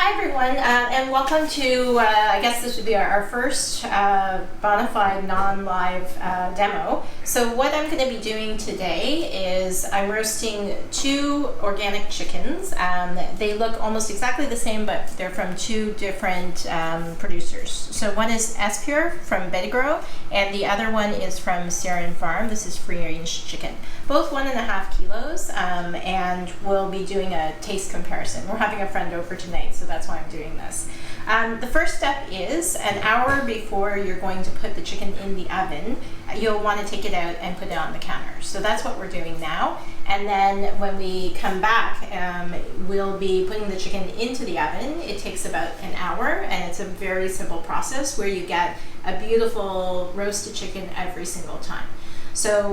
Hi everyone, and welcome to, I guess this would be our first bona fide non-live demo. So what I'm going to be doing today is I'm roasting two organic chickens. They look almost exactly the same, but they're from two different producers. So one is Pure from Betagro, and the other one is from Sirin farm. This is free-range chicken. Both 1.5 kilos, and we'll be doing a taste comparison. We're having a friend over tonight, so that's why I'm doing this. The first step is an hour before you're going to put the chicken in the oven, you'll want to take it out and put it on the counter. So that's what we're doing now. And then when we come back, we'll be putting the chicken into the oven. It takes about an hour, and it's a very simple process where you get a beautiful roasted chicken every single time. So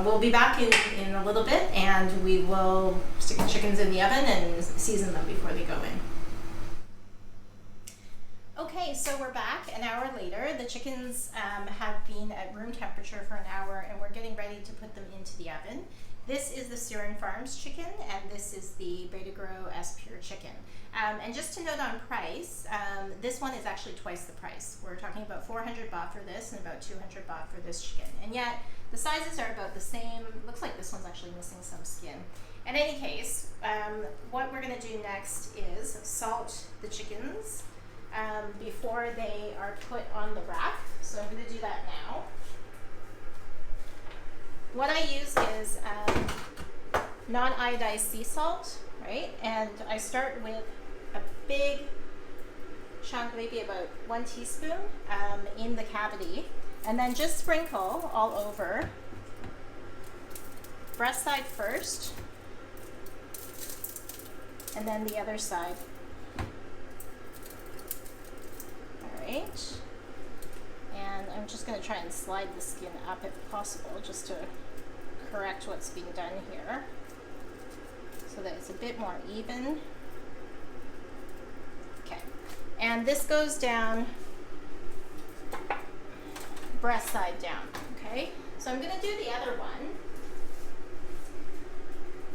we'll be back in a little bit, and we will stick the chickens in the oven and season them before they go in. Okay, so we're back an hour later. The chickens have been at room temperature for an hour, and we're getting ready to put them into the oven. This is the Sirin Farms chicken, and this is the Betagro Pure chicken. And just to note on price, this one is actually twice the price. We're talking about 400 baht for this and about 200 baht for this chicken. And yet, the sizes are about the same. Looks like this one's actually missing some skin. In any case, what we're going to do next is salt the chickens before they are put on the rack. So I'm going to do that now. What I use is non-iodized sea salt, right? And I start with a big chunk, maybe about 1 teaspoon in the cavity, and then just sprinkle all over. Breast side first, and then the other side. All right. And I'm just going to try and slide the skin up if possible, just to correct what's being done here, so that it's a bit more even. Okay, and this goes down, breast side down. Okay, so I'm going to do the other one.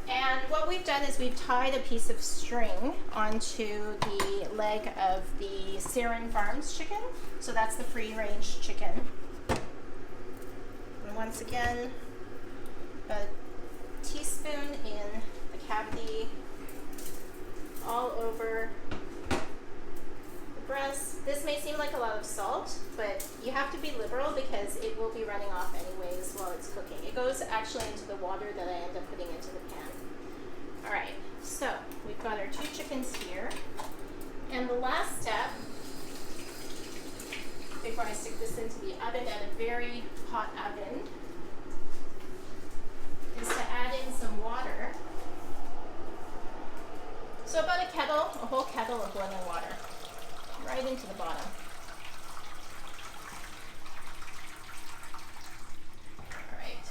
And what we've done is we've tied a piece of string onto the leg of the Sirin Farms chicken. So that's the free-range chicken. And once again, a teaspoon in the cavity, all over the breast. This may seem like a lot of salt, but you have to be liberal because it will be running off anyways while it's cooking. It goes actually into the water that I end up putting into the pan. All right, so we've got our two chickens here. And the last step, before I stick this into the oven at a very hot oven, is to add in some water. So about a whole kettle of boiling water, right into the bottom. All right.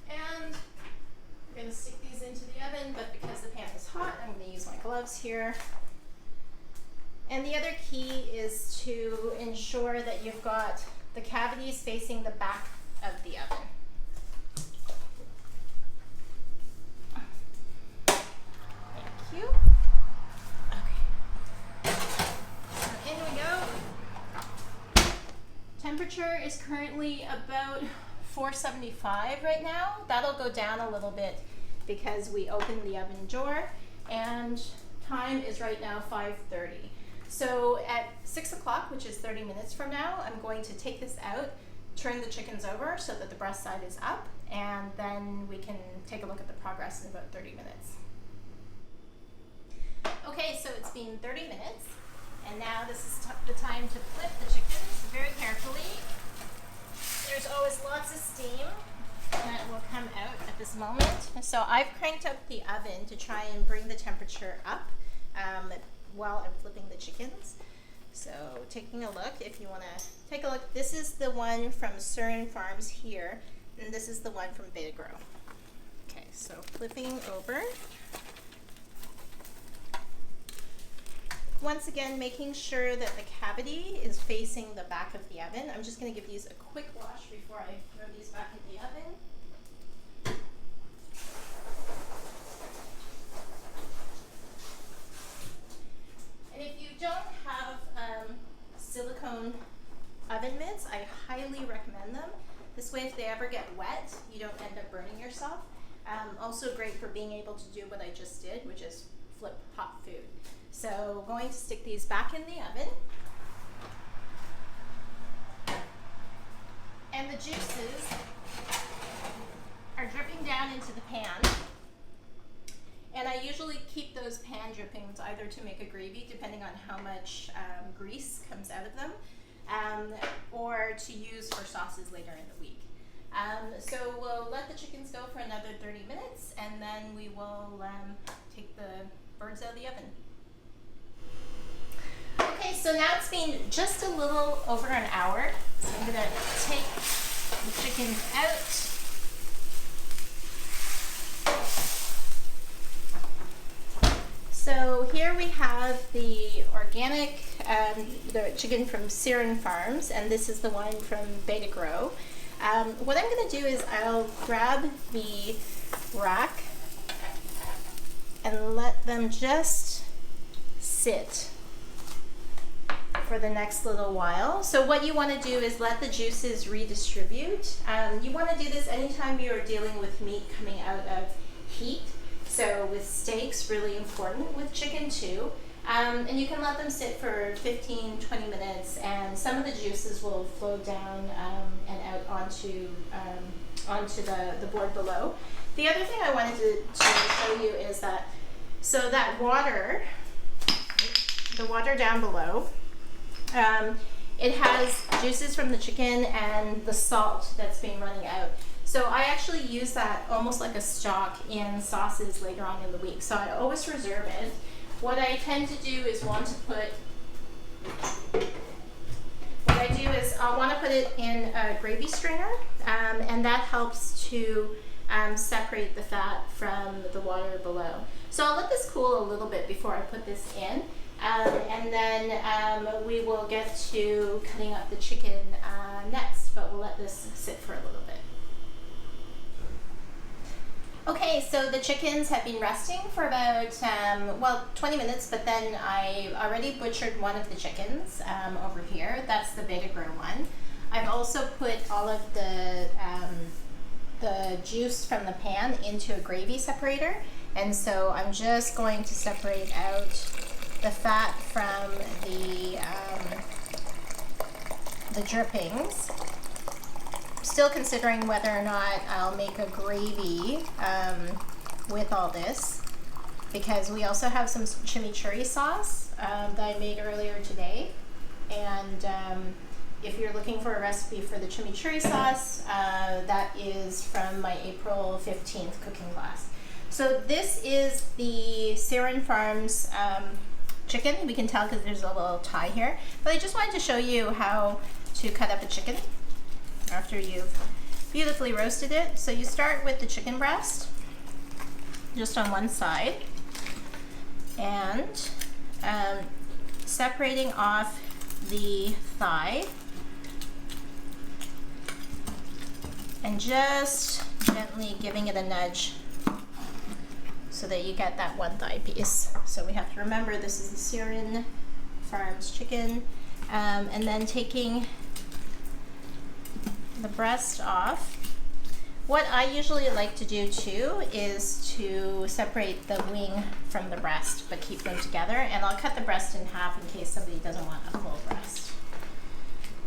And I'm going to stick these into the oven, but because the pan is hot, I'm going to use my gloves here. And the other key is to ensure that you've got the cavities facing the back of the oven. Thank you. Okay. So in we go. Temperature is currently about 475 right now. That'll go down a little bit because we opened the oven door, and time is right now 5:30. So at 6 o'clock, which is 30 minutes from now, I'm going to take this out, turn the chickens over so that the breast side is up, and then we can take a look at the progress in about 30 minutes. Okay, so it's been 30 minutes, and now this is the time to flip the chickens very carefully. There's always lots of steam that will come out at this moment. So I've cranked up the oven to try and bring the temperature up while I'm flipping the chickens. So taking a look, if you want to take a look, this is the one from Sirin Farms here, and this is the one from Betagro. Okay, so flipping over. Once again, making sure that the cavity is facing the back of the oven. I'm just going to give these a quick wash before I throw these back in the oven. way if they ever get wet, you don't end up burning yourself. Also great for being able to do what I just did, which is flip hot food. So going to stick these back in the oven. And the juices are dripping down into the pan. And I usually keep those pan drippings either to make a gravy, depending on how much grease comes out of them, or to use for sauces later in the week. So we'll let the chickens go for another 30 minutes, and then we will take the birds out of the oven. Okay, so now it's been just a little over an hour. So I'm gonna take the chickens out. So here we have the organic, the chicken from Sirin farms, and this is the one from Betagro. What I'm going to do is I'll grab the rack and let them just sit for the next little while. So what you want to do is let the juices redistribute. You want to do this anytime you're dealing with meat coming out of heat. So with steaks, really important, with chicken too. And you can let them sit for 15-20 minutes, and some of the juices will flow down and out onto the board below. The other thing I wanted to show you is that, so that water, the water down below, it has juices from the chicken and the salt that's been running out. So I actually use that almost like a stock in sauces later on in the week. So I always reserve it. What I tend to do is I'll want to put it in a gravy strainer, and that helps to separate the fat from the water below. So I'll let this cool a little bit before I put this in, and then we will get to cutting up the chicken next, but we'll let this sit for a little bit. Okay, so the chickens have been resting for about, 20 minutes, but then I already butchered one of the chickens over here. That's the Betagro one. I've also put all of the juice from the pan into a gravy separator, and so I'm just going to separate out the fat from the drippings. Still considering whether or not I'll make a gravy with all this, because we also have some chimichurri sauce that I made earlier today, and if you're looking for a recipe for the chimichurri sauce, that is from my April 15th cooking class. So this is the Sirin Farms chicken. We can tell because there's a little tie here, but I just wanted to show you how to cut up a chicken after you've beautifully roasted it. So you start with the chicken breast, just on one side, and separating off the thigh, and just gently giving it a nudge so that you get that one thigh piece. So we have to remember this is the Sirin Farms chicken, and then taking the breast off. What I usually like to do too is to separate the wing from the breast, but keep them together, and I'll cut the breast in half in case somebody doesn't want a full breast.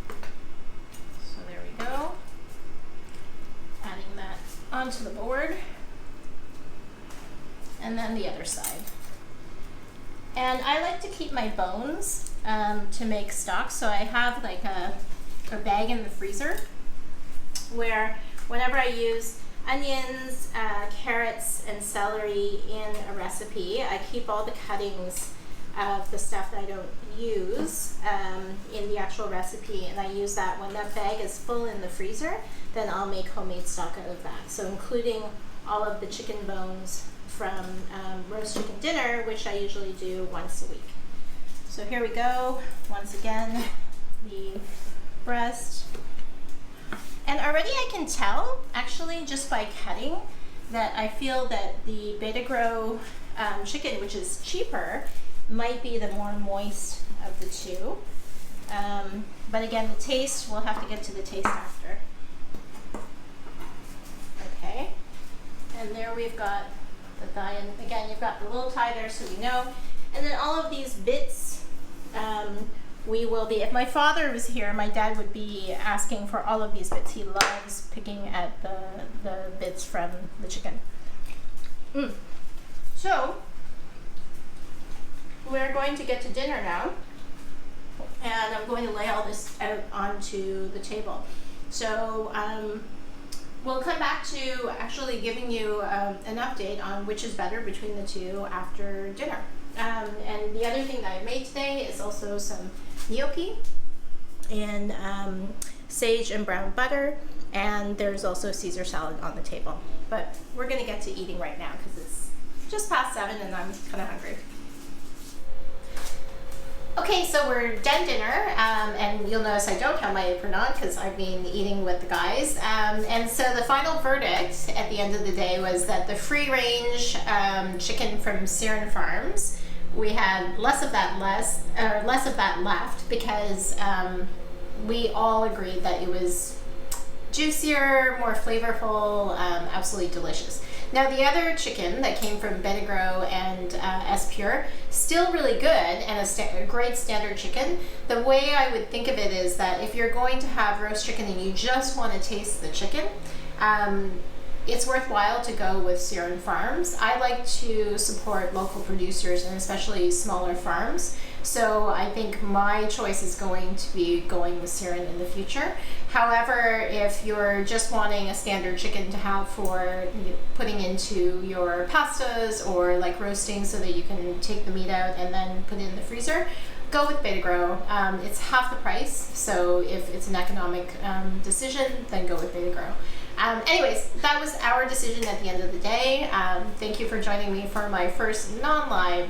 So there we go. Adding that onto the board, and then the other side. And I like to keep my bones to make stock, so I have like a bag in the freezer where whenever I use onions, carrots, and celery in a recipe, I keep all the cuttings of the stuff that I don't use in the actual recipe, and I use that. When that bag is full in the freezer, then I'll make homemade stock out of that. So including all of the chicken bones from roast chicken dinner, which I usually do once a week. So here we go. Once again, the breast. And already I can tell, actually, just by cutting, that I feel that the Betagro chicken, which is cheaper, might be the more moist of the two. But again, the taste, we'll have to get to the taste after. here we've got the thigh, and again, you've got the little tie there so you know. And then all of these bits, we will be, if my father was here, my dad would be asking for all of these bits. He loves picking at the bits from the chicken. So, we're going to get to dinner now, and I'm going to lay all this out onto the table. So, we'll come back to actually giving you an update on which is better between the two after dinner. And the other thing that I made today is also some gnocchi in sage and brown butter, and there's also Caesar salad on the table. But we're going to get to eating right now because it's just past 7 and I'm kind of hungry. Okay, so we're done dinner, and you'll notice I don't have my apron on because I've been eating with the guys. And so the final verdict at the end of the day was that the free-range chicken from Sirin Farms, we had less of that left because we all agreed that it was juicier, more flavorful, absolutely delicious. Now the other chicken that came from Betagro and S Pure, still really good and a great standard chicken. The way I would think of it is that if you're going to have roast chicken and you just want to taste the chicken, it's worthwhile to go with Sirin Farms. I like to support local producers and especially smaller farms. So I think my choice is going to be going with Sirin in the future. However, if you're just wanting a standard chicken to have for putting into your pastas or like roasting so that you can take the meat out and then put it in the freezer, go with Betagro. It's half the price, so if it's an economic decision, then go with Betagro. Anyways, that was our decision at the end of the day. Thank you for joining me for my first non-live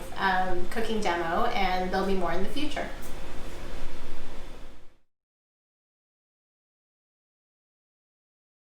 cooking demo, and there'll be more in the future.